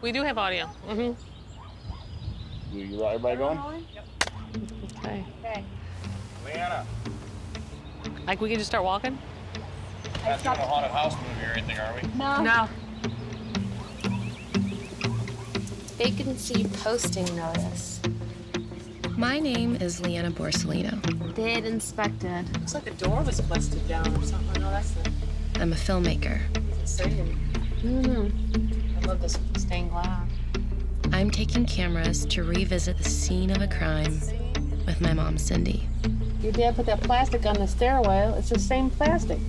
We do have audio. Mm-hmm. You got everybody going? Yep. Okay. Okay. Leanna. Like, we can just start walking? Not doing a haunted house movie or anything, are we? No. Vacancy posting notice. My name is Leanna Borsellino. Did inspected. Looks like the door was busted down or something. No, that's the I'm a filmmaker. same. I love this stained glass. I'm taking cameras to revisit the scene of a crime with my mom, Cyndi. Your dad put that plastic on the stairwell. It's the same plastic.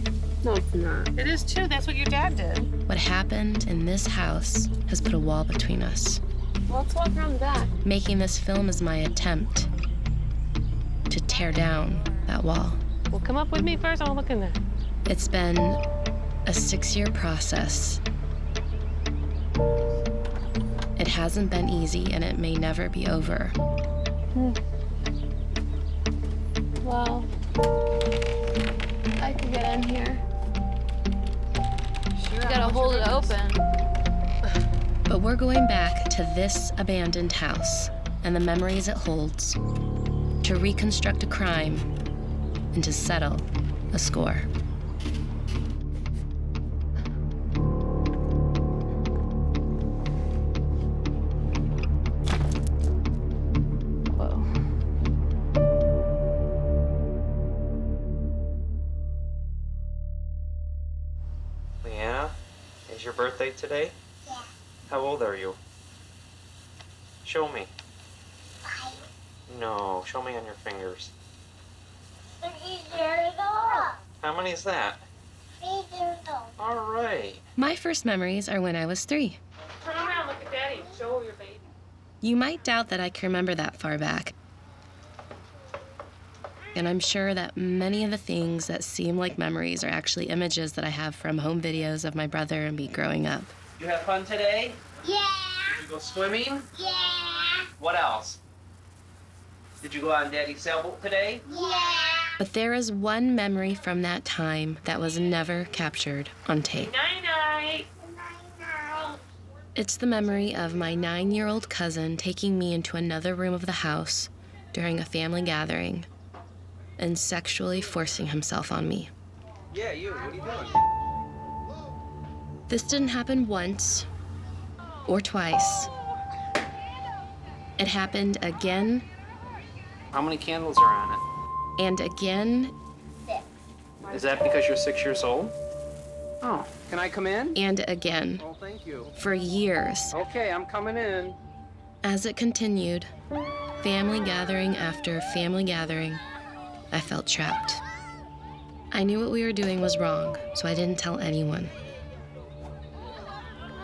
No, it's not. It is too. That's what your dad did. What happened in this house has put a wall between us. Well, let's walk around the back. Making this film is my attempt to tear down that wall. Well, come up with me first. I want to look in there. It's been a 6-year process. It hasn't been easy, and it may never be over. Well, I can get in here. Sure. You gotta hold it open. But we're going back to this abandoned house and the memories it holds to reconstruct a crime and to settle a score. Whoa. Leanna, is your birthday today? Yeah. How old are you? Show me. 5. No, show me on your fingers. 3 years old. How many is that? 3 years old. All right. My first memories are when I was 3. Turn around. Look at Daddy. Show your baby. You might doubt that I can remember that far back. And I'm sure that many of the things that seem like memories are actually images that I have from home videos of my brother and me growing up. You have fun today? Yeah. Did you go swimming? Yeah. What else? Did you go on Daddy's sailboat today? Yeah. But there is one memory from that time that was never captured on tape. Night-night. Night-night. It's the memory of my 9-year-old cousin taking me into another room of the house during a family gathering and sexually forcing himself on me. Yeah, you. What are you doing? This didn't happen once or twice. It happened again How many candles are on and again 6. it? Is that because you're 6 years old? Oh, can I come in? and again Oh, thank you. for years. Okay, I'm coming in. As it continued, family gathering after family gathering, I felt trapped. I knew what we were doing was wrong, so I didn't tell anyone.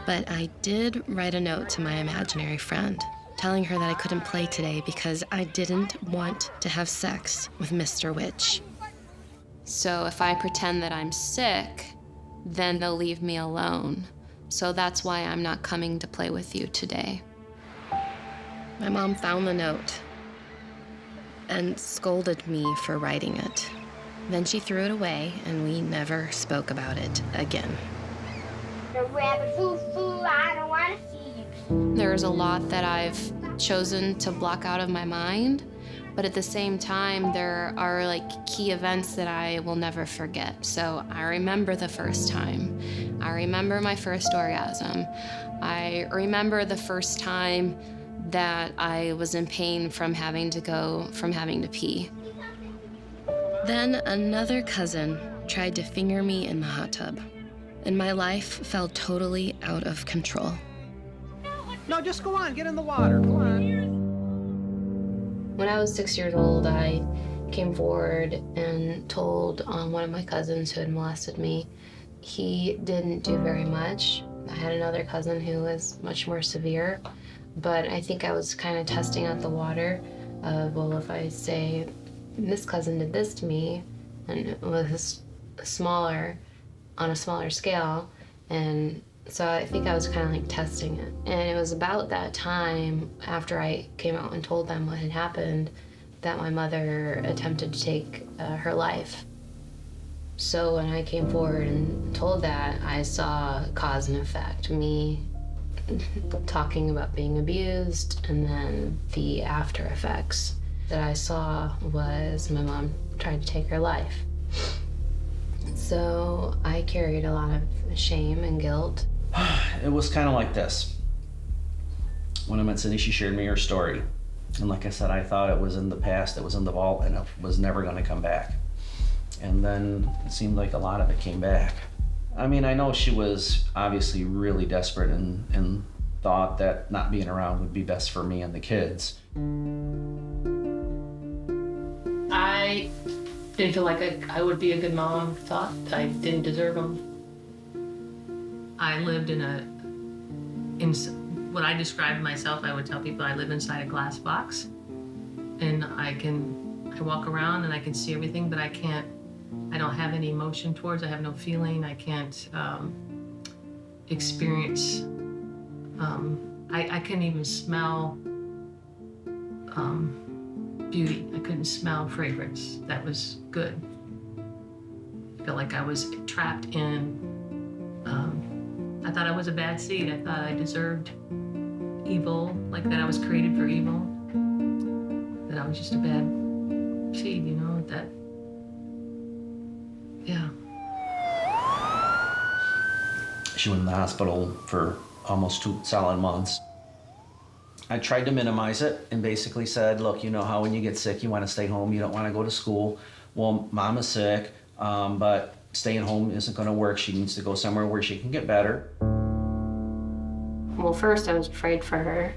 But I did write a note to my imaginary friend, telling her that I couldn't play today because I didn't want to have sex with Mr. Witch. So if I pretend that I'm sick, then they'll leave me alone. So that's why I'm not coming to play with you today. My mom found the note and scolded me for writing it. Then she threw it away, and we never spoke about it again. The rabbit foo-foo, I don't want to see you. There's a lot that I've chosen to block out of my mind, but at the same time, there are like key events that I will never forget. So I remember the first time. I remember my first orgasm. I remember the first time that I was in pain from having to pee. Then another cousin tried to finger me in the hot tub, and my life felt totally out of control. No, just go on. Get in the water. Go on. When I was 6 years old, I came forward and told one of my cousins who had molested me. He didn't do very much. I had another cousin who was much more severe, but I think I was kind of testing out the water of, well, if I say this cousin did this to me, and it was smaller, on a smaller scale, and so I think I was kind of like testing it. And it was about that time, after I came out and told them what had happened, that my mother attempted to take her life. So when I came forward and told that, I saw cause and effect. Me talking about being abused, and then the after effects that I saw was my mom tried to take her life. So I carried a lot of shame and guilt. It was kind of like this. When I met Cyndi, she shared me her story. And like I said, I thought it was in the past, it was in the vault, and it was never gonna come back. And then it seemed like a lot of it came back. I mean, I know she was obviously really desperate and thought that not being around would be best for me and the kids. I didn't feel like I would be a good mom, thought I didn't deserve them. I lived in what I described myself, I would tell people I live inside a glass box. And I walk around and I can see everything, but I don't have any emotion towards, I have no feeling, I can't experience, I couldn't even smell beauty. I couldn't smell fragrance that was good. I felt like I was trapped in, I thought I was a bad seed. I thought I deserved evil, like that I was created for evil. That I was just a bad seed, you know, that, yeah. She went in the hospital for almost 2 solid months. I tried to minimize it and basically said, look, you know how when you get sick, you want to stay home, you don't want to go to school. Well, mom is sick, but staying home isn't going to work. She needs to go somewhere where she can get better. Well, first I was afraid for her.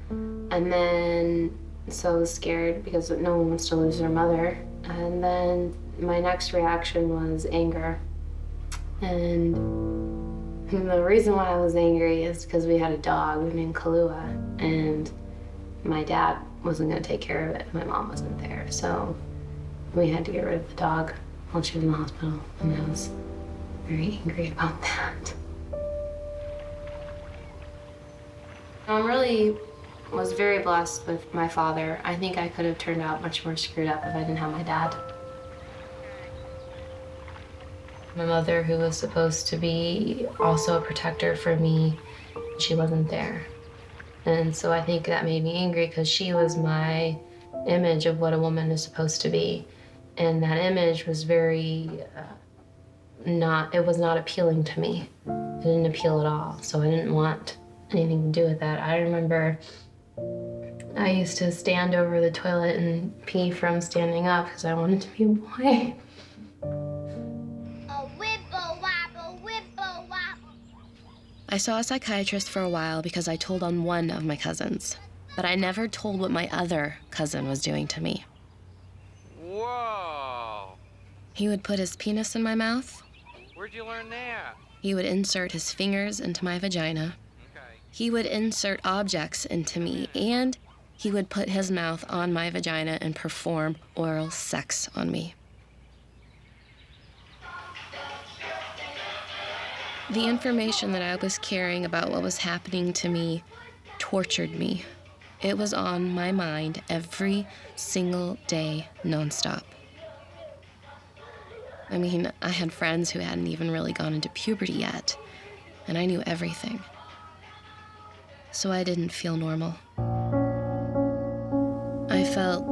And then, so I was scared because no one wants to lose their mother. And then my next reaction was anger. And the reason why I was angry is because we had a dog named Kahlua, and my dad wasn't gonna take care of it. My mom wasn't there, so we had to get rid of the dog while she was in the hospital, and I was very angry about that. Was very blessed with my father. I think I could have turned out much more screwed up if I didn't have my dad. My mother, who was supposed to be also a protector for me, she wasn't there. And so I think that made me angry because she was my image of what a woman is supposed to be. And that image was very, it was not appealing to me. It didn't appeal at all, so I didn't want anything to do with that. I remember I used to stand over the toilet and pee from standing up because I wanted to be a boy. I saw a psychiatrist for a while because I told on one of my cousins, but I never told what my other cousin was doing to me. Whoa! He would put his penis in my mouth. Where'd you learn that? He would insert his fingers into my vagina. Okay. He would insert objects into me, and he would put his mouth on my vagina and perform oral sex on me. The information that I was carrying about what was happening to me tortured me. It was on my mind every single day, nonstop. I mean, I had friends who hadn't even really gone into puberty yet, and I knew everything. So I didn't feel normal. I felt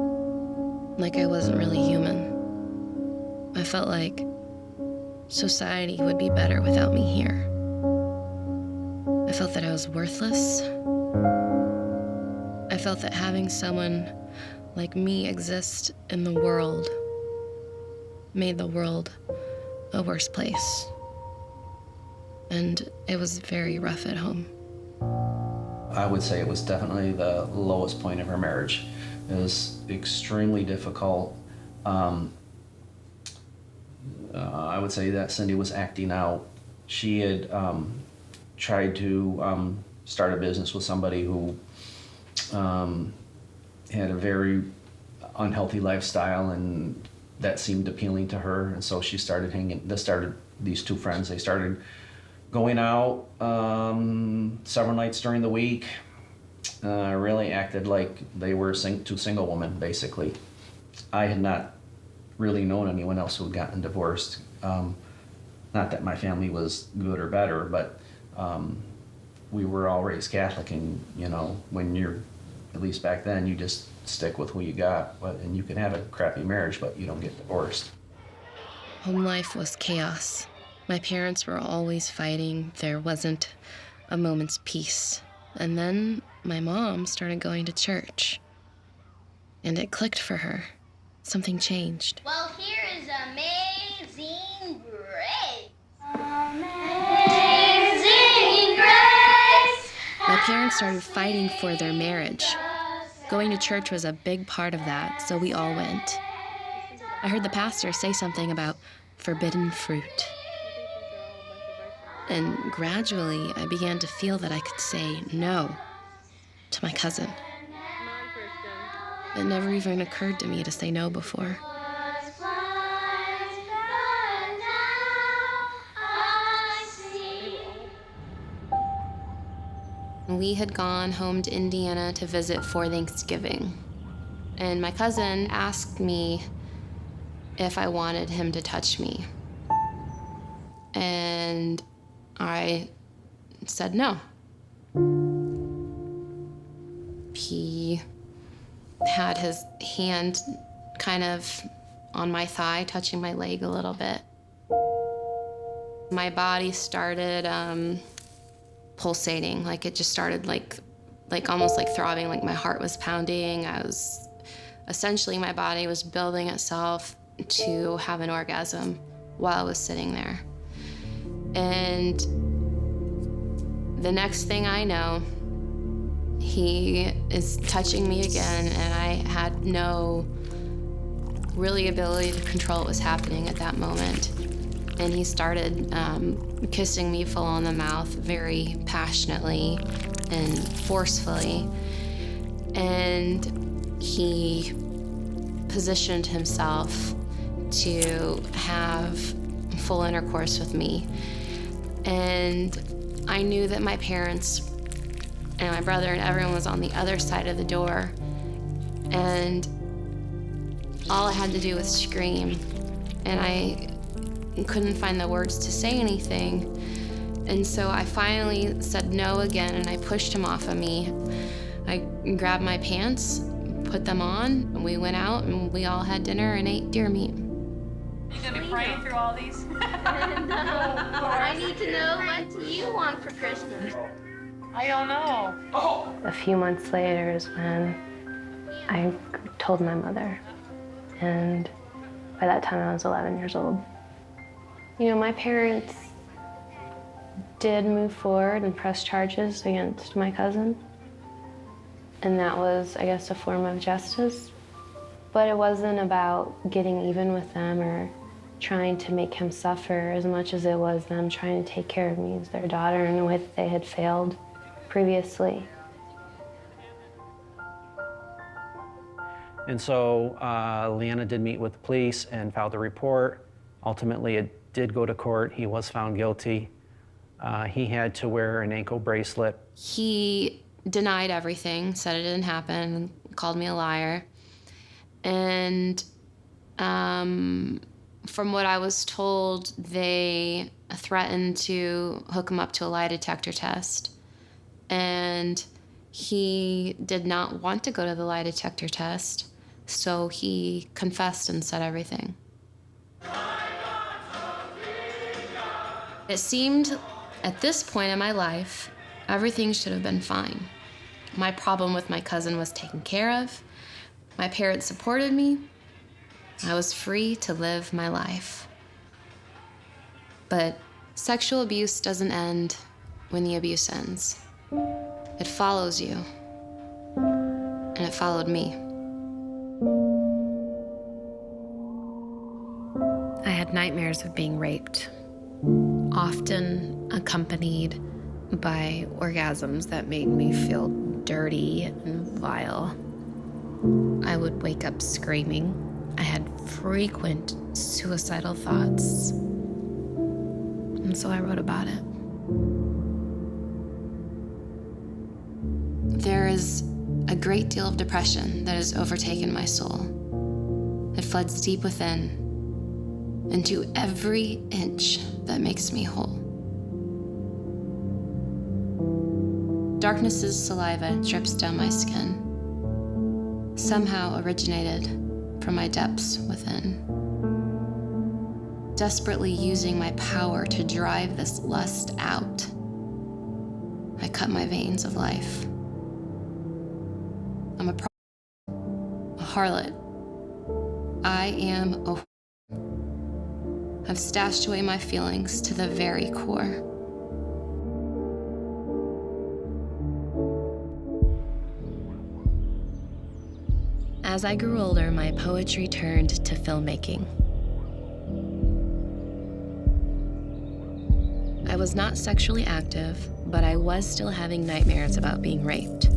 like I wasn't really human. I felt like society would be better without me here. I felt that I was worthless. I felt that having someone like me exist in the world made the world a worse place. And it was very rough at home. I would say it was definitely the lowest point of her marriage. It was extremely difficult. I would say that Cyndi was acting out. She had tried to start a business with somebody who had a very unhealthy lifestyle, and that seemed appealing to her. And so she started these two friends, they started going out several nights during the week. Really acted like they were two single women, basically. I had not really known anyone else who had gotten divorced. Not that my family was good or better, but we were all raised Catholic, and when you're, at least back then, you just stick with who you got, and you can have a crappy marriage, but you don't get divorced. Home life was chaos. My parents were always fighting. There wasn't a moment's peace. And then my mom started going to church. And it clicked for her. Something changed. Well, here is Amazing Grace. Amazing Grace. My parents started fighting for their marriage. Going to church was a big part of that, so we all went. I heard the pastor say something about forbidden fruit. And gradually, I began to feel that I could say no to my cousin. It never even occurred to me to say no before. We had gone home to Indiana to visit for Thanksgiving. And my cousin asked me if I wanted him to touch me. And I said no. He had his hand kind of on my thigh, touching my leg a little bit. My body started pulsating, like it just started like almost like throbbing, like my heart was pounding. Essentially my body was building itself to have an orgasm while I was sitting there. And the next thing I know, he is touching me again, and I had no really ability to control what was happening at that moment. And he started kissing me full on the mouth very passionately and forcefully. And he positioned himself to have full intercourse with me. And I knew that my parents and my brother and everyone was on the other side of the door. And all I had to do was scream. And I couldn't find the words to say anything. And so I finally said no again, and I pushed him off of me. I grabbed my pants, put them on, and we went out and we all had dinner and ate deer meat. You gonna be praying through all these? No. I need to know, what do you want for Christmas? I don't know. A few months later is when I told my mother. And by that time I was 11 years old. My parents did move forward and press charges against my cousin. And that was, I guess, a form of justice. But it wasn't about getting even with them or trying to make him suffer as much as it was them trying to take care of me as their daughter in a way that they had failed previously. And so Leanna did meet with the police and filed a report. Ultimately, it did go to court. He was found guilty. He had to wear an ankle bracelet. He denied everything, said it didn't happen, called me a liar. And from what I was told, they threatened to hook him up to a lie detector test. And he did not want to go to the lie detector test, so he confessed and said everything. It seemed at this point in my life, everything should have been fine. My problem with my cousin was taken care of. My parents supported me. I was free to live my life. But sexual abuse doesn't end when the abuse ends. It follows you, and it followed me. I had nightmares of being raped, often accompanied by orgasms that made me feel dirty and vile. I would wake up screaming. I had frequent suicidal thoughts, and so I wrote about it. There is a great deal of depression that has overtaken my soul. It floods deep within into every inch that makes me whole. Darkness's saliva drips down my skin, somehow originated from my depths within. Desperately using my power to drive this lust out, I cut my veins of life. I'm a harlot. I am a I've stashed away my feelings to the very core. As I grew older, my poetry turned to filmmaking. I was not sexually active, but I was still having nightmares about being raped.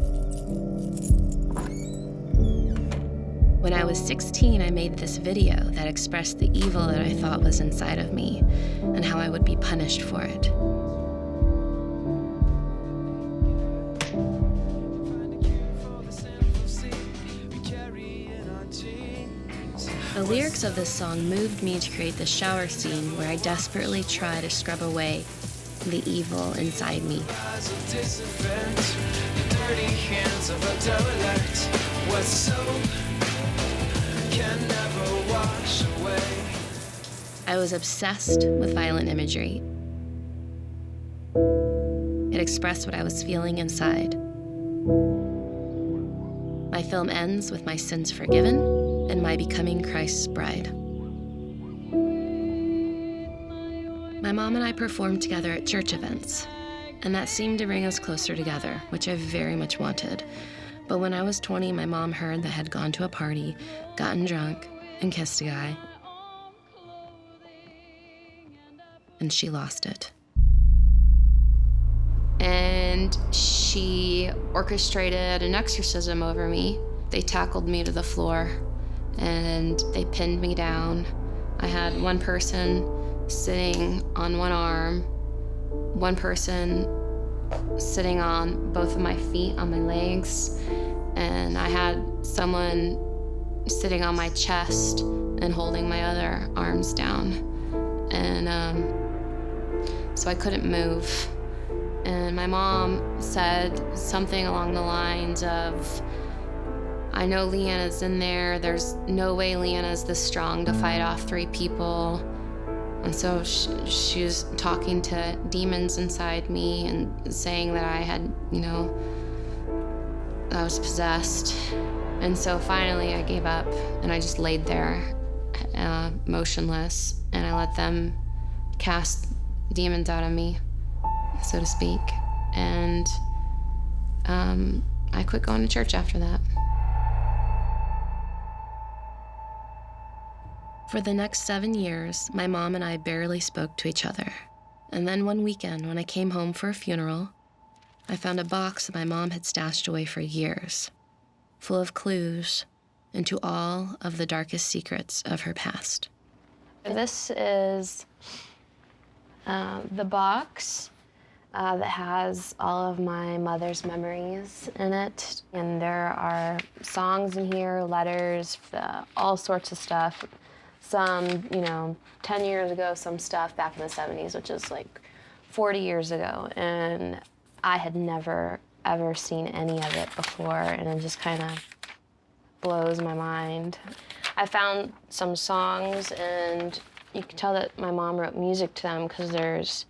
When I was 16, I made this video that expressed the evil that I thought was inside of me and how I would be punished for it. The lyrics of this song moved me to create the shower scene where I desperately try to scrub away the evil inside me. I was obsessed with violent imagery. It expressed what I was feeling inside. My film ends with my sins forgiven and my becoming Christ's bride. My mom and I performed together at church events, and that seemed to bring us closer together, which I very much wanted. But when I was 20, my mom heard that I had gone to a party, gotten drunk, and kissed a guy. And she lost it. And she orchestrated an exorcism over me. They tackled me to the floor and they pinned me down. I had one person sitting on one arm, one person sitting on both of my feet, on my legs, and I had someone sitting on my chest and holding my other arms down. And so I couldn't move. And my mom said something along the lines of, I know Leanna's in there. There's no way Leanna's this strong to fight off 3 people. And so she was talking to demons inside me and saying that I had, I was possessed. And so finally I gave up and I just laid there motionless, and I let them cast demons out of me, so to speak. And I quit going to church after that. For the next 7 years, my mom and I barely spoke to each other. And then one weekend, when I came home for a funeral, I found a box that my mom had stashed away for years, full of clues into all of the darkest secrets of her past. This is the box that has all of my mother's memories in it. And there are songs in here, letters, all sorts of stuff. Some, 10 years ago, some stuff back in the 70s, which is like 40 years ago. And I had never, ever seen any of it before, and it just kind of blows my mind. I found some songs, and you can tell that my mom wrote music to them because there's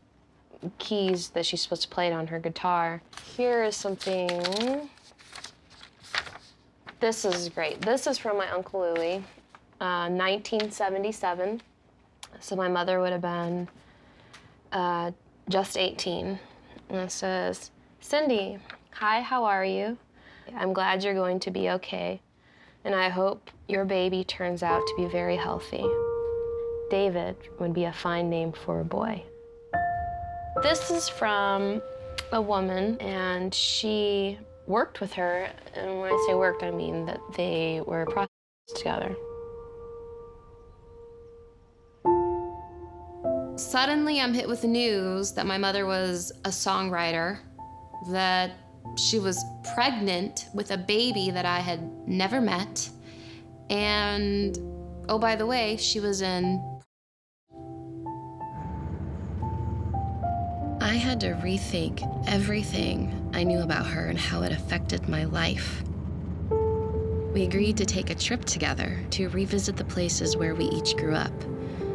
keys that she's supposed to play it on her guitar. Here is something. This is great. This is from my Uncle Louie, 1977. So my mother would have been just 18. And it says, Cyndi, hi, how are you? I'm glad you're going to be okay, and I hope your baby turns out to be very healthy. David would be a fine name for a boy. This is from a woman, and she worked with her, and when I say worked, I mean that they were prostitutes together. Suddenly, I'm hit with the news that my mother was a songwriter, that she was pregnant with a baby that I had never met, and, oh, by the way, she was in. I had had to rethink everything I knew about her and how it affected my life. We agreed to take a trip together to revisit the places where we each grew up,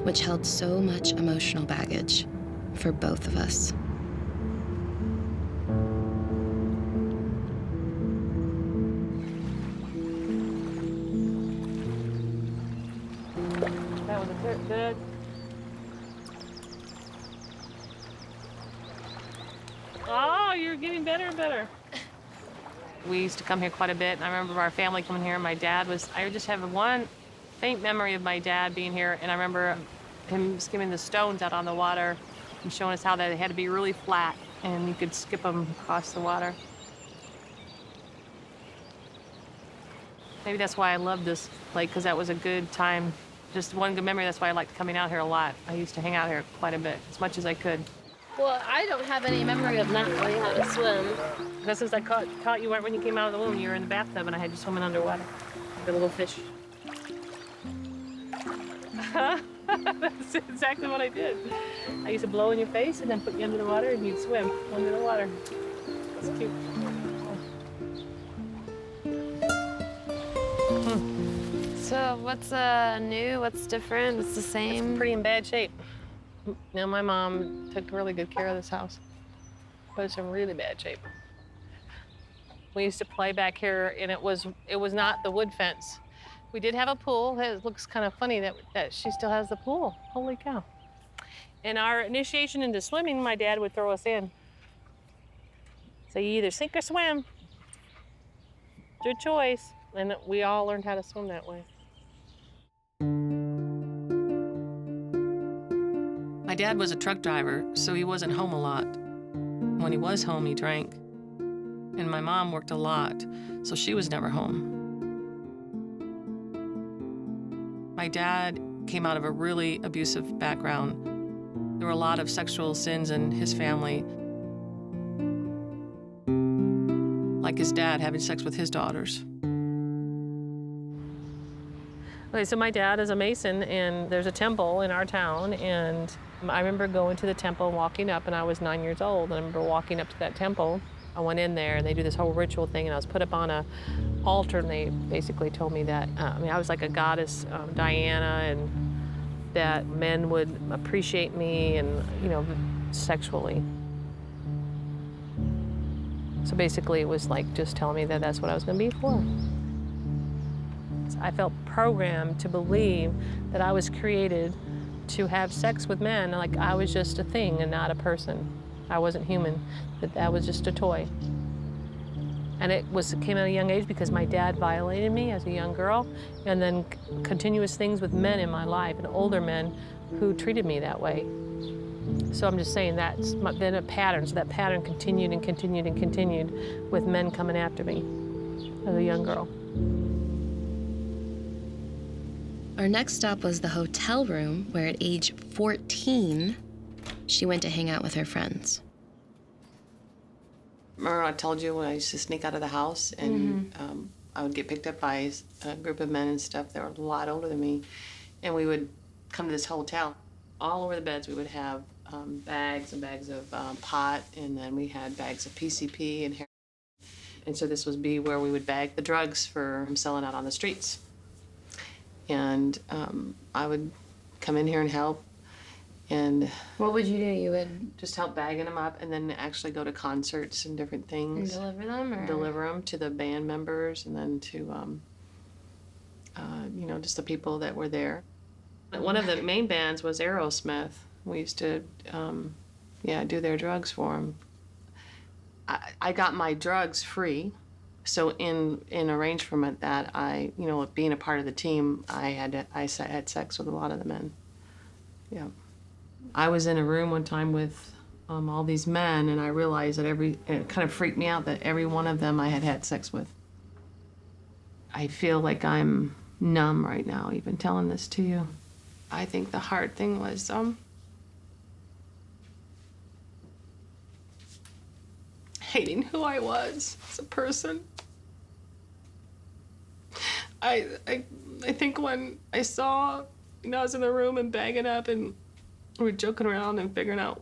which held so much emotional baggage for both of us. That was a good. Oh, you're getting better and better. We used to come here quite a bit, and I remember our family coming here. My dad was, I just have one faint memory of my dad being here, and I remember him skimming the stones out on the water and showing us how they had to be really flat, and you could skip them across the water. Maybe that's why I love this lake, because that was a good time. Just one good memory, that's why I liked coming out here a lot. I used to hang out here quite a bit, as much as I could. Well, I don't have any memory of not knowing how to swim. Because since I caught you when you came out of the womb, you were in the bathtub and I had you swimming underwater. The little fish. That's exactly what I did. I used to blow in your face and then put you under the water and you'd swim under the water. That's cute. So what's new? What's different? What's the same? It's pretty in bad shape. Now, my mom took really good care of this house, but it's in really bad shape. We used to play back here, and it was not the wood fence. We did have a pool. It looks kind of funny that she still has the pool. Holy cow. In our initiation into swimming, my dad would throw us in. So you either sink or swim. It's your choice. And we all learned how to swim that way. My dad was a truck driver, so he wasn't home a lot. When he was home, he drank. And my mom worked a lot, so she was never home. My dad came out of a really abusive background. There were a lot of sexual sins in his family. Like his dad having sex with his daughters. Okay, so my dad is a Mason, and there's a temple in our town, and I remember going to the temple and walking up, and I was 9 years old, and I remember walking up to that temple. I went in there, and they do this whole ritual thing, and I was put up on a altar, and they basically told me that, I was like a goddess, Diana, and that men would appreciate me and, sexually. So basically it was like just telling me that that's what I was gonna be for. I felt programmed to believe that I was created to have sex with men, like I was just a thing and not a person. I wasn't human, that was just a toy. And it came at a young age because my dad violated me as a young girl, and then continuous things with men in my life, and older men who treated me that way. So I'm just saying that's been a pattern, so that pattern continued and continued and continued with men coming after me as a young girl. Our next stop was the hotel room where at age 14, she went to hang out with her friends. Remember I told you when I used to sneak out of the house and I would get picked up by a group of men and stuff that were a lot older than me, and we would come to this hotel. All over the beds we would have bags and bags of pot, and then we had bags of PCP and heroin. And so this would be where we would bag the drugs for selling out on the streets. And I would come in here and help. And what would you do? You would just help bagging them up, and then actually go to concerts and different things. And deliver them, or deliver them to the band members, and then to just the people that were there. One of the main bands was Aerosmith. We used to do their drugs for them. I got my drugs free. So in arrangement that I, being a part of the team, I had sex with a lot of the men. Yeah. I was in a room one time with all these men, and I realized that it kind of freaked me out that every one of them I had had sex with. I feel like I'm numb right now, even telling this to you. I think the hard thing was hating who I was as a person. I think when I saw, I was in the room and bagging up, and we were joking around and figuring out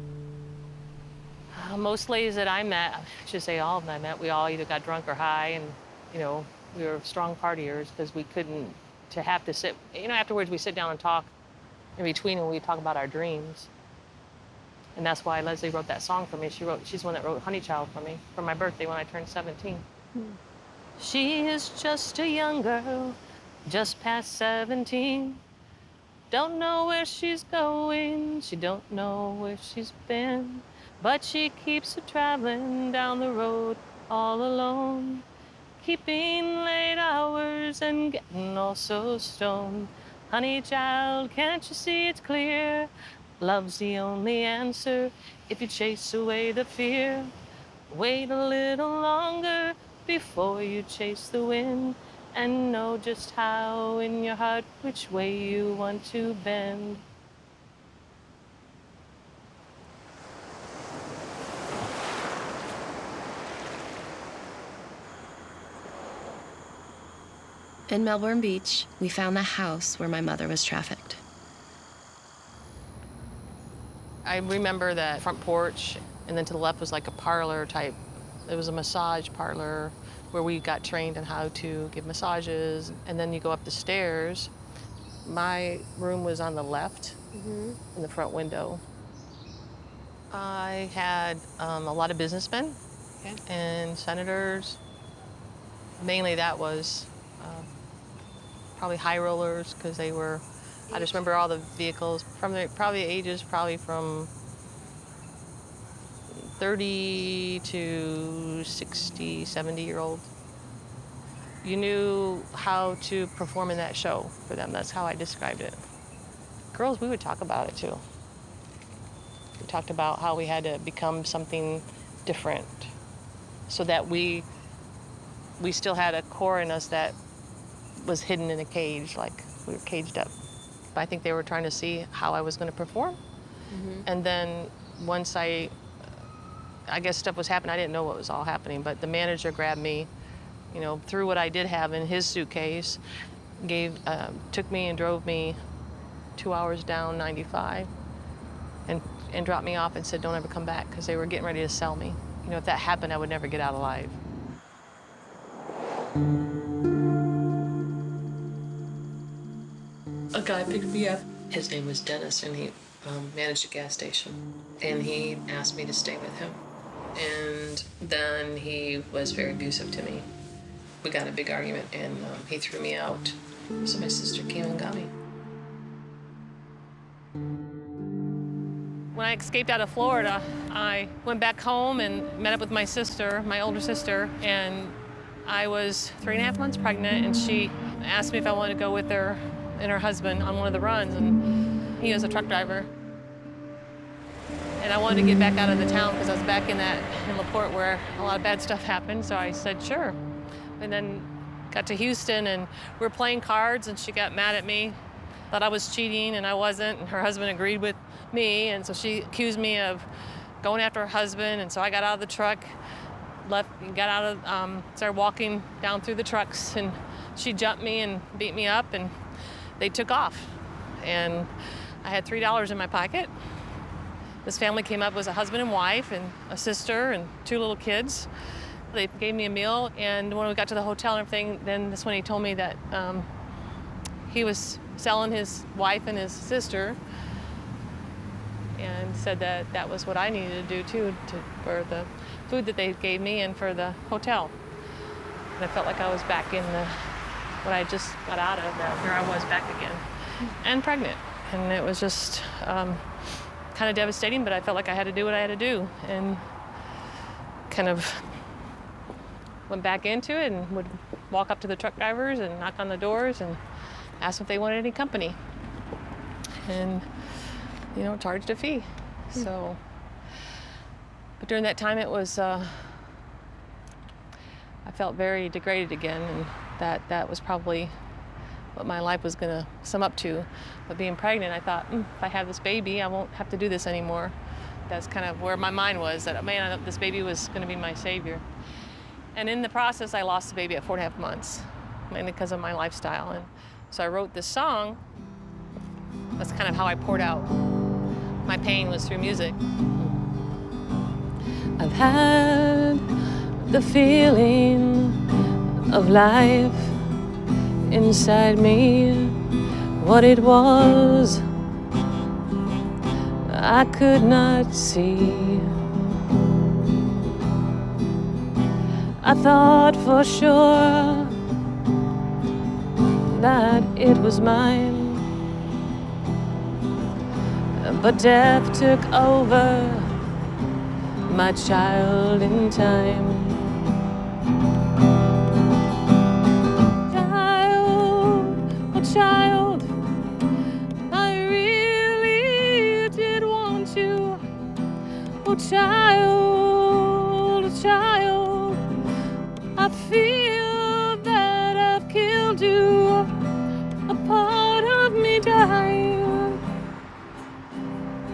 Most ladies that I met, I should say all of them I met, we all either got drunk or high, and, you know, we were strong partiers because we couldn't, to have to sit, you know, afterwards we sit down and talk in between, and we talk about our dreams. And that's why Leslie wrote that song for me. She's the one that wrote Honeychild for me for my birthday when I turned 17. She is just a young girl, just past 17. Don't know where she's going, she don't know where she's been, but she keeps traveling down the road all alone, keeping late hours and getting all so stoned. Honey child, can't you see it's clear? Love's the only answer if you chase away the fear. Wait a little longer before you chase the wind, and know just how in your heart which way you want to bend. In Melbourne Beach, we found the house where my mother was trafficked. I remember that front porch, and then to the left was like a parlor type. It was a massage parlor where we got trained on how to give massages. And then you go up the stairs. My room was on the left in the front window. I had a lot of businessmen and senators. Mainly that was probably high rollers, because they were, I just remember all the vehicles from the ages from 30 to 60, 70-year-old. You knew how to perform in that show for them. That's how I described it. Girls, we would talk about it too. We talked about how we had to become something different so that we still had a core in us that was hidden in a cage, like we were caged up. But I think they were trying to see how I was going to perform. And then once I guess stuff was happening, I didn't know what was all happening, but the manager grabbed me, you know, threw what I did have in his suitcase, took me and drove me 2 hours down 95 and dropped me off and said, don't ever come back, because they were getting ready to sell me. You know, if that happened, I would never get out alive. A guy picked me up. His name was Dennis, and he managed a gas station. And he asked me to stay with him. And then he was very abusive to me. We got in a big argument, and he threw me out. So my sister came and got me. When I escaped out of Florida, I went back home and met up with my sister, my older sister, and I was 3.5 months pregnant, and she asked me if I wanted to go with her and her husband on one of the runs, and he was a truck driver. And I wanted to get back out of the town because I was back in LaPorte where a lot of bad stuff happened, so I said, sure. And then got to Houston, and we were playing cards, and she got mad at me, thought I was cheating, and I wasn't, and her husband agreed with me, and so she accused me of going after her husband, and so I got out of the truck, started walking down through the trucks, and she jumped me and beat me up, and they took off. And I had $3 in my pocket. This family came up, was a husband and wife and a sister and 2 little kids. They gave me a meal, and when we got to the hotel and everything, then that's when he told me that he was selling his wife and his sister, and said that that was what I needed to do too, for the food that they gave me and for the hotel. And I felt like I was back in what I just got out of, that here I was back again, and pregnant. And it was just kind of devastating, but I felt like I had to do what I had to do, and kind of went back into it and would walk up to the truck drivers and knock on the doors and ask if they wanted any company, and, you know, charged a fee. So, but during that time, it was, I felt very degraded again, and that was probably what my life was gonna sum up to. But being pregnant, I thought, if I have this baby, I won't have to do this anymore. That's kind of where my mind was, that, man, this baby was gonna be my savior. And in the process, I lost the baby at 4.5 months, mainly because of my lifestyle. And so I wrote this song. That's kind of how I poured out my pain, was through music. I've had the feeling of life inside me. What it was, I could not see. I thought for sure that it was mine, but death took over my child in time. Child, oh child, I really did want you. Oh child, I feel that I've killed you. A part of me died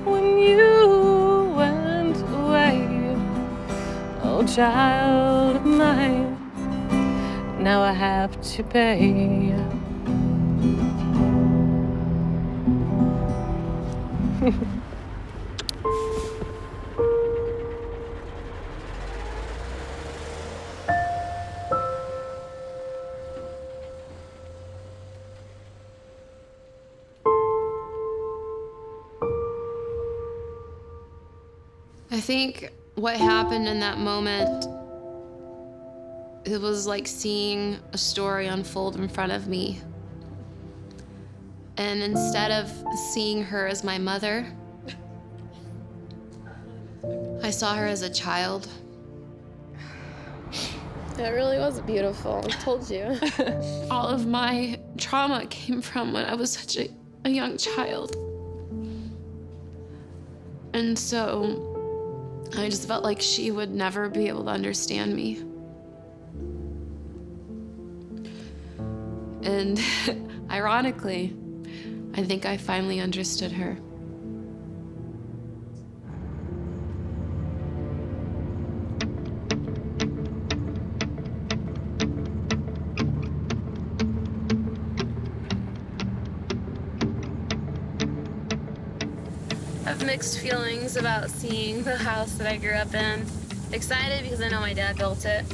when you went away. Oh, child of mine, now I have to pay. I think what happened in that moment, it was like seeing a story unfold in front of me. And instead of seeing her as my mother, I saw her as a child. That really was beautiful, I told you. All of my trauma came from when I was such a young child. And so I just felt like she would never be able to understand me. And ironically, I think I finally understood her. I have mixed feelings about seeing the house that I grew up in. Excited because I know my dad built it.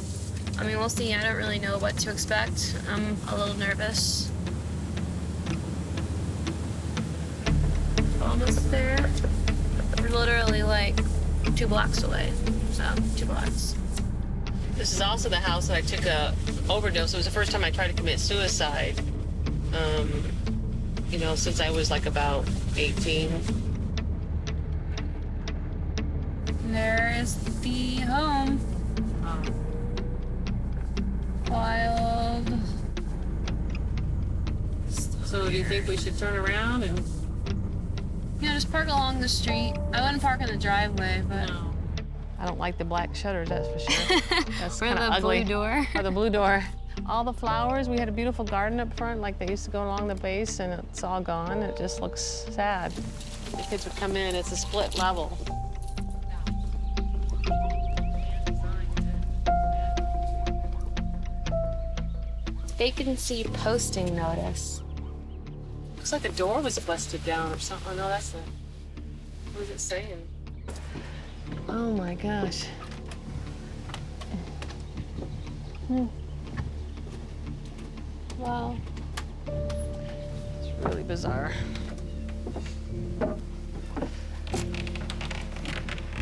I mean, we'll see. I don't really know what to expect. I'm a little nervous. Almost there. We're literally like 2 blocks away. So, 2 blocks. This is also the house that I took a overdose. It was the first time I tried to commit suicide. You know, since I was like about 18. There is the home. Wild. So do you think we should turn around and? Yeah, just park along the street. I wouldn't park in the driveway, but. No. I don't like the black shutters, that's for sure. That's Or kind of the ugly. blue door. Or the blue door. All the flowers, we had a beautiful garden up front, like they used to go along the base, and it's all gone. It just looks sad. The kids would come in, it's a split level. Vacancy posting notice. Looks like the door was busted down or something. Oh, no, that's the. What is it saying? Oh my gosh. Wow. It's really bizarre.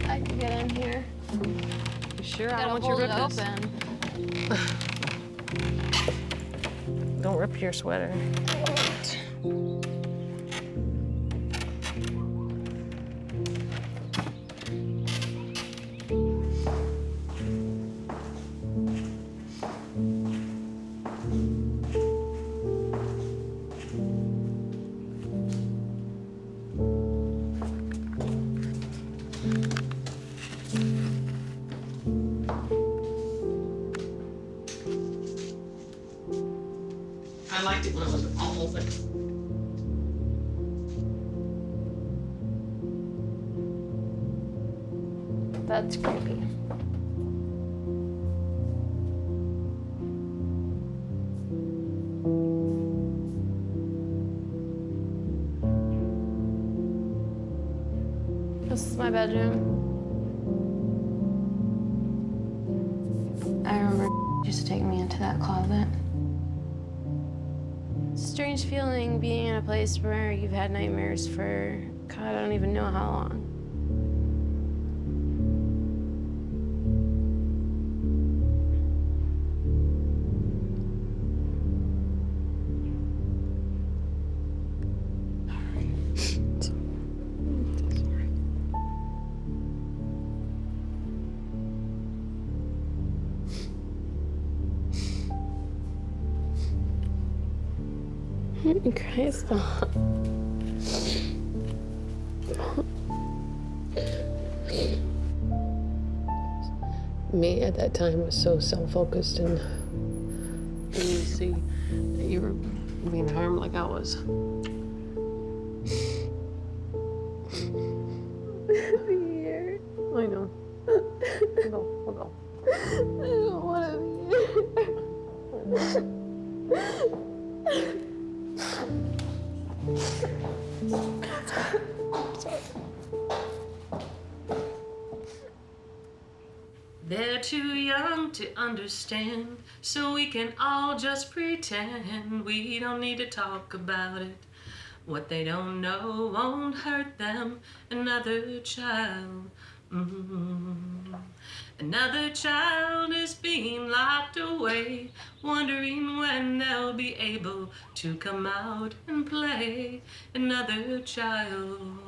I can get in here. You sure? I Gotta don't want you to hold rip it this. open. Don't rip your sweater. I liked it when it was all open. That's creepy. This is my bedroom. Just take me into that closet. Strange feeling being in a place where you've had nightmares for, God, I don't even know how long. Christ, stop. Me at that time was so self-focused, and you see that you were being harmed like I was. Here. I know. We'll go. I don't want to be here. They're too young to understand, so we can all just pretend we don't need to talk about it. What they don't know won't hurt them. Another child, Another child is being locked away, wondering when they'll be able to come out and play. Another child.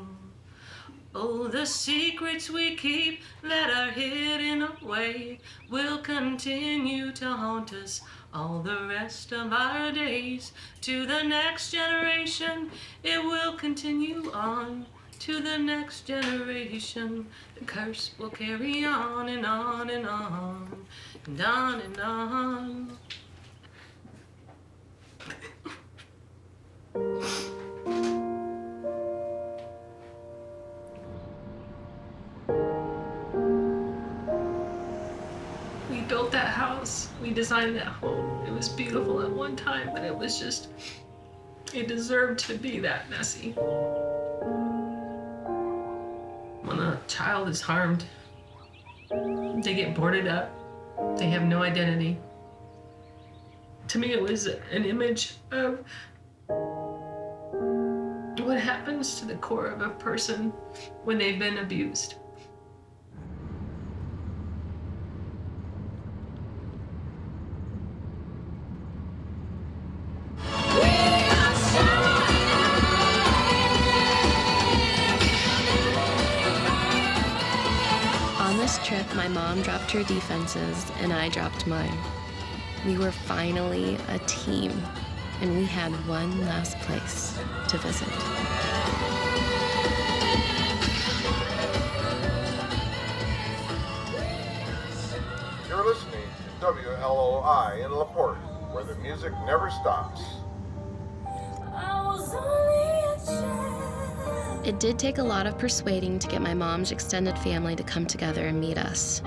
Oh, the secrets we keep that are hidden away will continue to haunt us all the rest of our days. To the next generation, it will continue on. To the next generation, the curse will carry on and on and on and on and on. We built that house, we designed that home. It was beautiful at one time, but it was just, it deserved to be that messy. When a child is harmed, they get boarded up, they have no identity. To me, it was an image of what happens to the core of a person when they've been abused. On this trip, my mom dropped her defenses and I dropped mine. We were finally a team, and we had one last place to visit. You're listening to WLOI in LaPorte, where the music never stops. It did take a lot of persuading to get my mom's extended family to come together and meet us.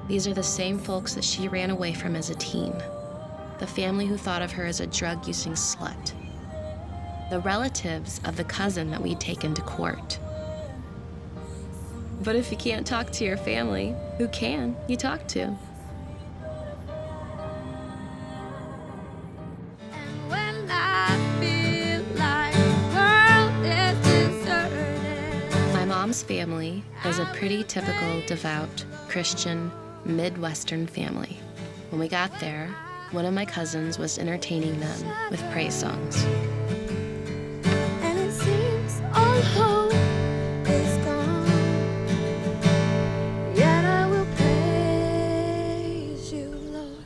These are the same folks that she ran away from as a teen. The family who thought of her as a drug-using slut. The relatives of the cousin that we'd taken to court. But if you can't talk to your family, who can you talk to? My mom's family was a pretty typical, devout, Christian, Midwestern family. When we got there, one of my cousins was entertaining them with praise songs. And it seems all hope is gone, yet I will praise you, Lord.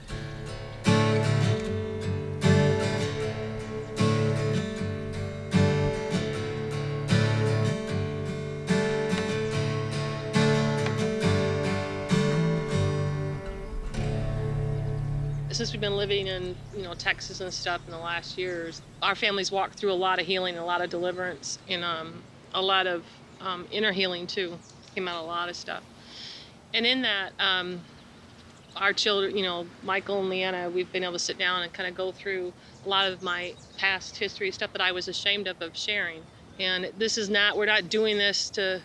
Since we've been living in, Texas and stuff in the last years, our family's walked through a lot of healing, a lot of deliverance, and a lot of inner healing too. Came out a lot of stuff. And in that, our children, Michael and Leanna, we've been able to sit down and kind of go through a lot of my past history, stuff that I was ashamed of sharing. And this is not, we're not doing this to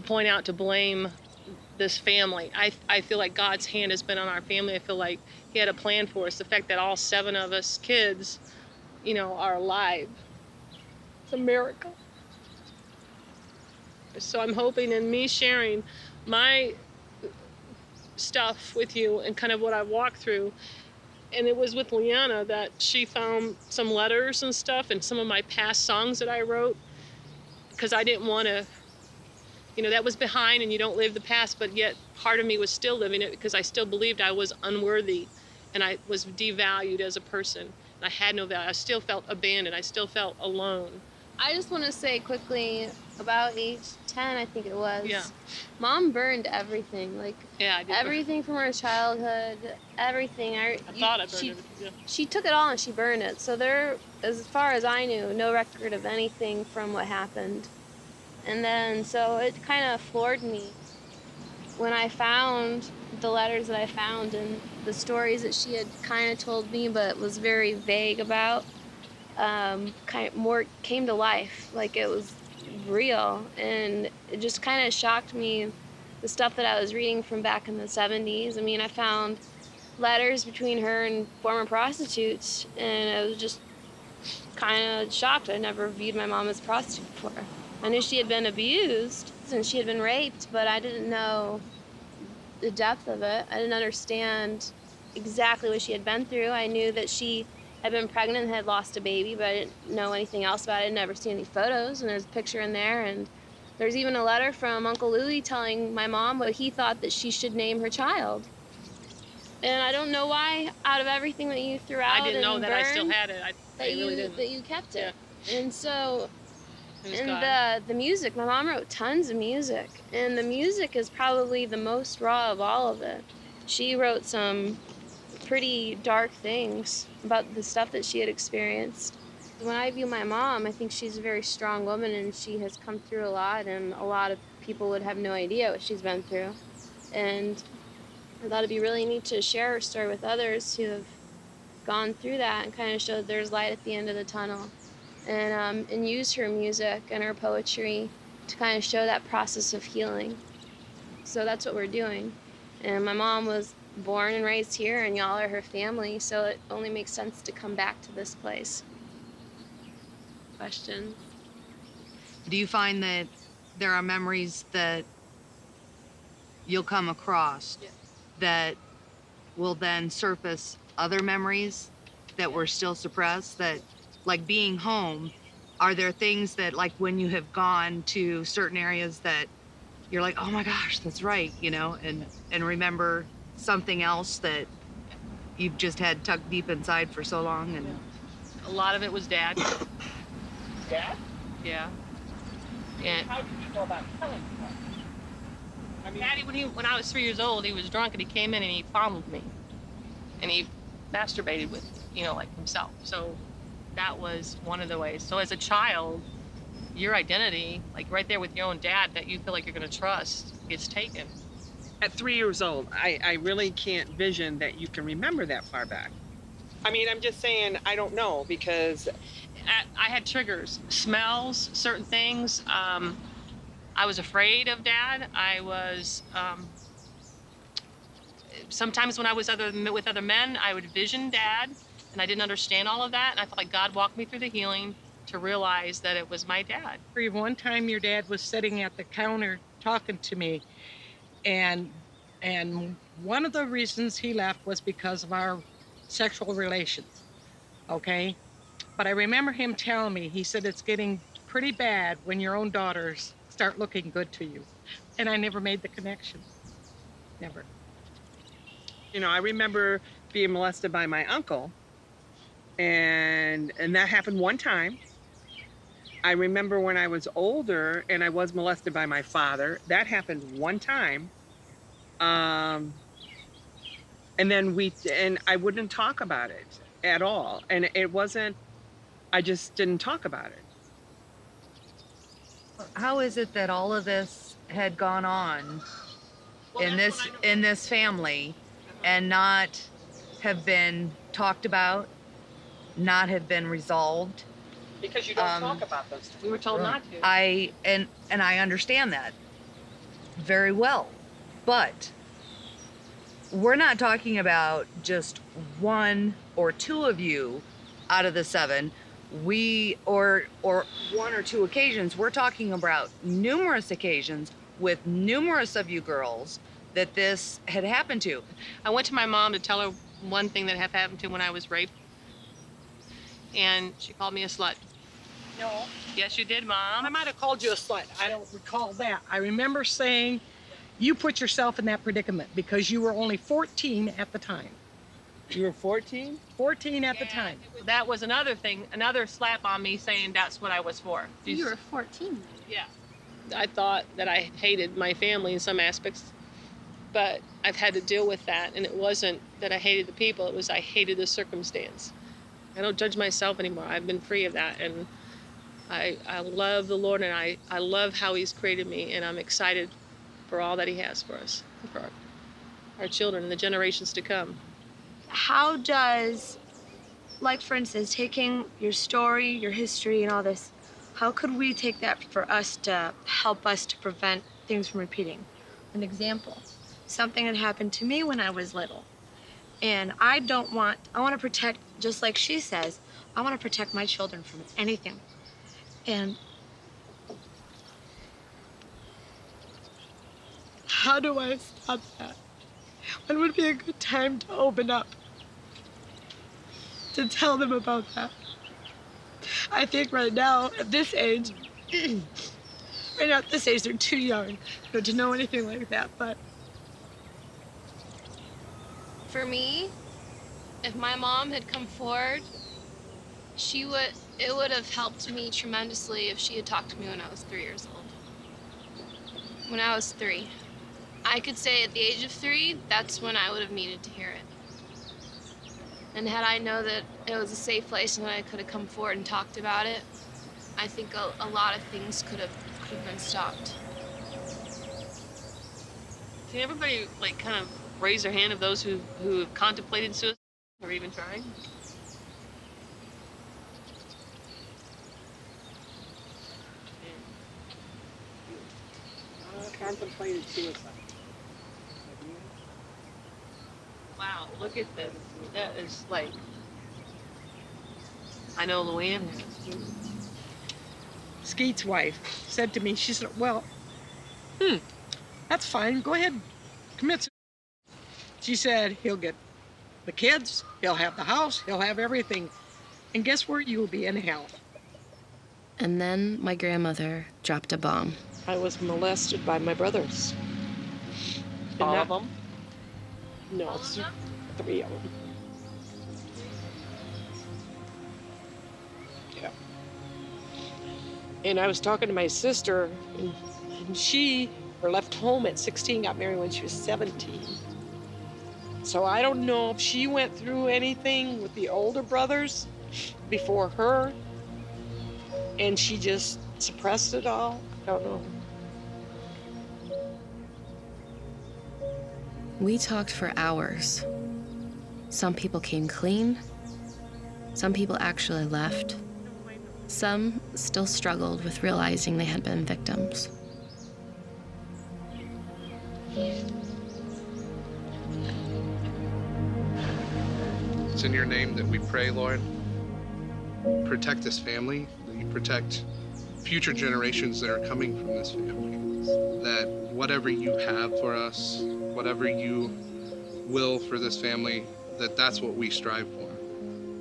point out, to blame this family. I feel like God's hand has been on our family. I feel like he had a plan for us. The fact that all 7 of us kids, you know, are alive. It's a miracle. So I'm hoping in me sharing my stuff with you and kind of what I walked through. And it was with Leanna that she found some letters and stuff and some of my past songs that I wrote, because I didn't want to, you know, that was behind and you don't live the past, but yet part of me was still living it because I still believed I was unworthy and I was devalued as a person. And I had no value. I still felt abandoned. I still felt alone. I just want to say quickly, about age 10, I think it was. Yeah. Mom burned everything, like Yeah, I did. everything from her childhood, everything. I thought I burned everything. Yeah. She took it all and she burned it. So there, as far as I knew, no record of anything from what happened. And then, so it kind of floored me when I found the letters that I found and the stories that she had kind of told me, but was very vague about. Kind of more came to life, like it was real, and it just kind of shocked me, the stuff that I was reading from back in the 70s. I mean, I found letters between her and former prostitutes, and I was just kind of shocked. I never viewed my mom as a prostitute before. I knew she had been abused and she had been raped, but I didn't know the depth of it. I didn't understand exactly what she had been through. I knew that she had been pregnant and had lost a baby, but I didn't know anything else about it. I'd never seen any photos, and there's a picture in there, and there's even a letter from Uncle Louie telling my mom what he thought that she should name her child. And I don't know why, out of everything that you threw out I didn't know that I still had it. I really didn't. That you kept it. Yeah. And so, and the music, my mom wrote tons of music, and the music is probably the most raw of all of it. She wrote some pretty dark things about the stuff that she had experienced. When I view my mom, I think she's a very strong woman, and she has come through a lot, and a lot of people would have no idea what she's been through. And I thought it'd be really neat to share her story with others who have gone through that and kind of show there's light at the end of the tunnel. And use her music and her poetry to kind of show that process of healing. So that's what we're doing. And my mom was born and raised here, and y'all are her family, so it only makes sense to come back to this place. Questions? Do you find that there are memories that you'll come across that will then surface other memories that were still suppressed, that, like being home, are there things that, like when you have gone to certain areas that you're like, oh my gosh, that's right, you know, and remember something else that you've just had tucked deep inside for so long? And a lot of it was Dad. Dad? Yeah. And How did you go about telling me? I mean, Daddy, when I was 3 years old, he was drunk and he came in and he fondled me, and he masturbated with, you know, like himself. So that was one of the ways. So as a child, your identity, like right there with your own dad that you feel like you're going to trust, gets taken. At 3 years old, I really can't vision that you can remember that far back. I mean, I'm just saying, I don't know, because I had triggers, smells, certain things. I was afraid of Dad. I was, sometimes when I was with other men, I would vision Dad, and I didn't understand all of that. And I felt like God walked me through the healing to realize that it was my dad. One time your dad was sitting at the counter talking to me, and one of the reasons he left was because of our sexual relations, okay? But I remember him telling me, he said, it's getting pretty bad when your own daughters start looking good to you. And I never made the connection, never. You know, I remember being molested by my uncle, and that happened one time. I remember when I was older and I was molested by my father. That happened one time. And then I wouldn't talk about it at all. And it wasn't, I just didn't talk about it. how is it that all of this had gone on in this family and not have been talked about, not have been resolved? Because you don't talk about those things. We were told not to. I understand that very well. But we're not talking about just one or two of you out of the 7. Or one or two occasions. We're talking about numerous occasions with numerous of you girls that this had happened to. I went to my mom to tell her one thing that had happened to when I was raped, and she called me a slut. No. Yes, you did, Mom. I might have called you a slut. I don't recall that. I remember saying you put yourself in that predicament because you were only 14 at the time. You were 14? 14 at the time. That was another thing, another slap on me saying that's what I was for. You were 14. Yeah. I thought that I hated my family in some aspects, but I've had to deal with that, and it wasn't that I hated the people, it was I hated the circumstance. I don't judge myself anymore. I've been free of that, and I love the Lord, and I love how He's created me, and I'm excited for all that He has for us, for our children and the generations to come. How does, like for instance, taking your story, your history, and all this, how could we take that for us to help us to prevent things from repeating? An example, something that happened to me when I was little. And I want to protect, just like she says, I want to protect my children from anything. And how do I stop that? When would be a good time to open up? To tell them about that. I think right now, at this age, they're too young to know anything like that, but. For me, if my mom had come forward, it would have helped me tremendously if she had talked to me when I was 3 years old. When I was 3. I could say at the age of 3, that's when I would have needed to hear it. And had I known that it was a safe place and that I could have come forward and talked about it, I think a lot of things could have been stopped. Can everybody like kind of raise their hand of those who have contemplated suicide or even tried? Contemplated suicide. Wow, look at this. That is like, I know Luann has. Skeet's wife said to me, she said, well, that's fine, go ahead, commit suicide. She said, he'll get the kids, he'll have the house, he'll have everything. And guess where? You'll be in hell. And then my grandmother dropped a bomb. I was molested by my brothers. All of them? No, it's 3 of them. Yeah. And I was talking to my sister, and she left home at 16, got married when she was 17. So I don't know if she went through anything with the older brothers before her, and she just suppressed it all. I don't know. We talked for hours. Some people came clean. Some people actually left. Some still struggled with realizing they had been victims. It's in your name that we pray, Lord. Protect this family, that you protect future generations that are coming from this family. That whatever you have for us, whatever you will for this family, that's what we strive for.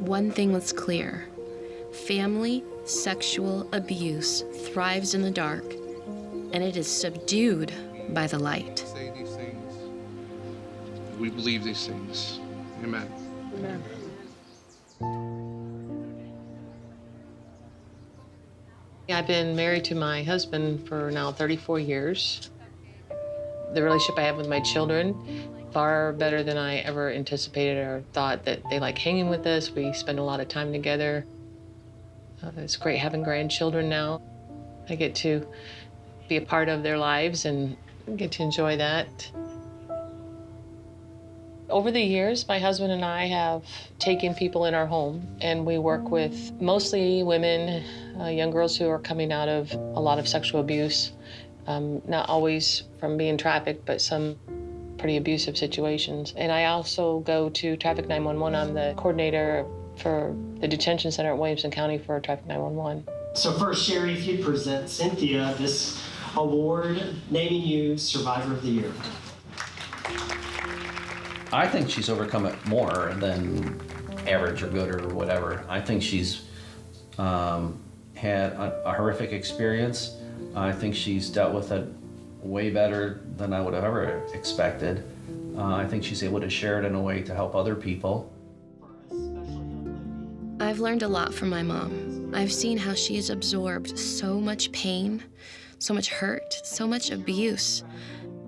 One thing was clear. Family sexual abuse thrives in the dark, and it is subdued by the light. Say these things. We believe these things. Amen. Amen. I've been married to my husband for now 34 years. The relationship I have with my children, far better than I ever anticipated or thought. That they like hanging with us. We spend a lot of time together. It's great having grandchildren now. I get to be a part of their lives and get to enjoy that. Over the years, my husband and I have taken people in our home, and we work with mostly women, young girls who are coming out of a lot of sexual abuse. not always from being trafficked, but some pretty abusive situations. And I also go to Traffic 911. I'm the coordinator for the detention center at Williamson County for Traffic 911. So first, Sherry, if you'd present Cynthia this award, naming you Survivor of the Year. I think she's overcome it more than average or good or whatever. I think she's had a horrific experience. I think she's dealt with it way better than I would have ever expected. I think she's able to share it in a way to help other people. I've learned a lot from my mom. I've seen how she has absorbed so much pain, so much hurt, so much abuse,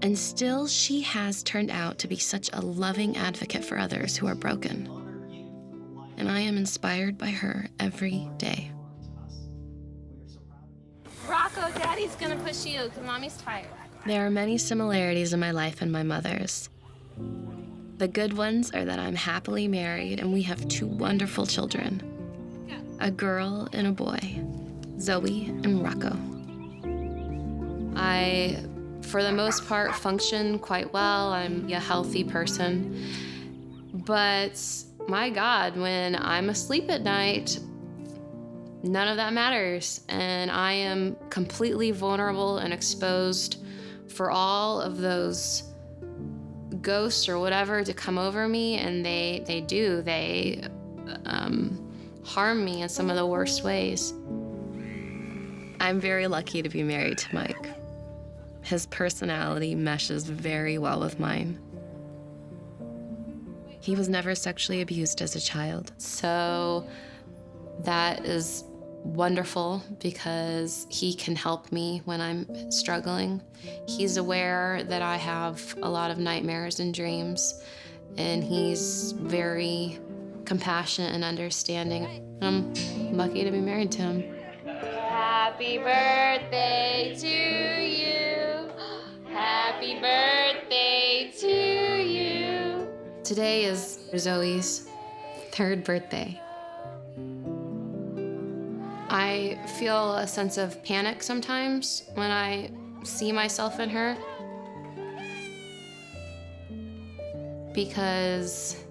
and still she has turned out to be such a loving advocate for others who are broken. And I am inspired by her every day. Rocco, Daddy's gonna push you because Mommy's tired. There are many similarities in my life and my mother's. The good ones are that I'm happily married and we have 2 wonderful children, a girl and a boy, Zoe and Rocco. I, for the most part, function quite well. I'm a healthy person. But my God, when I'm asleep at night, none of that matters. And I am completely vulnerable and exposed for all of those ghosts or whatever to come over me, and they do. They harm me in some of the worst ways. I'm very lucky to be married to Mike. His personality meshes very well with mine. He was never sexually abused as a child. So that is wonderful because he can help me when I'm struggling. He's aware that I have a lot of nightmares and dreams, and he's very compassionate and understanding. I'm lucky to be married to him. Happy birthday to you. Happy birthday to you. Today is Zoe's 3rd birthday. I feel a sense of panic sometimes when I see myself in her, because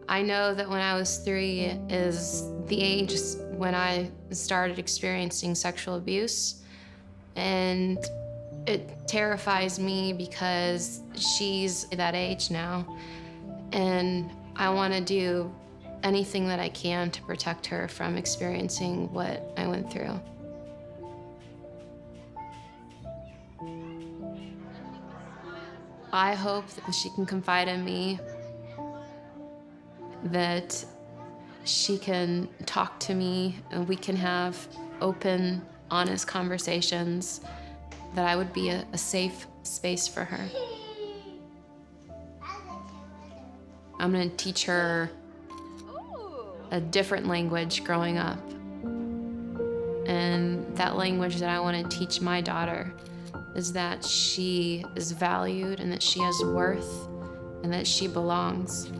I know that when I was 3 is the age when I started experiencing sexual abuse, and it terrifies me because she's that age now, and I want to do anything that I can to protect her from experiencing what I went through. I hope that she can confide in me, that she can talk to me, and we can have open, honest conversations, that I would be a safe space for her. I'm gonna teach her a different language growing up. And that language that I want to teach my daughter is that she is valued and that she has worth and that she belongs.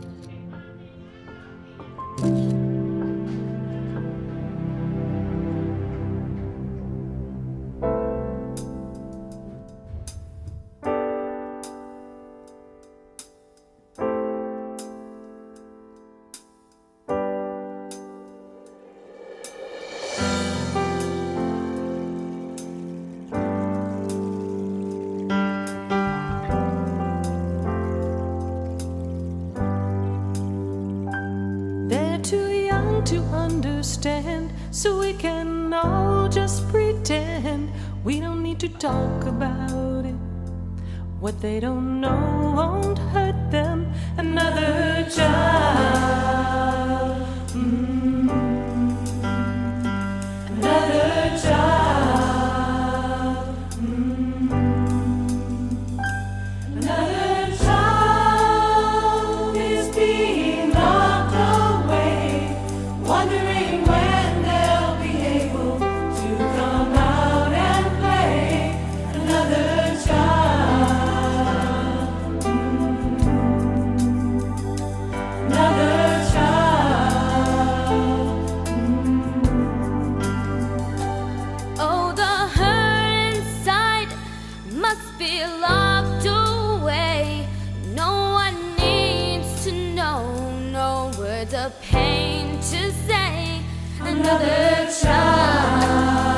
To understand, so we can all just pretend we don't need to talk about it. What they don't know won't hurt them. Another child, another child, another child is being locked away, wondering when they'll be able to come out and play. Another child, another child. words of pain to say. Another child.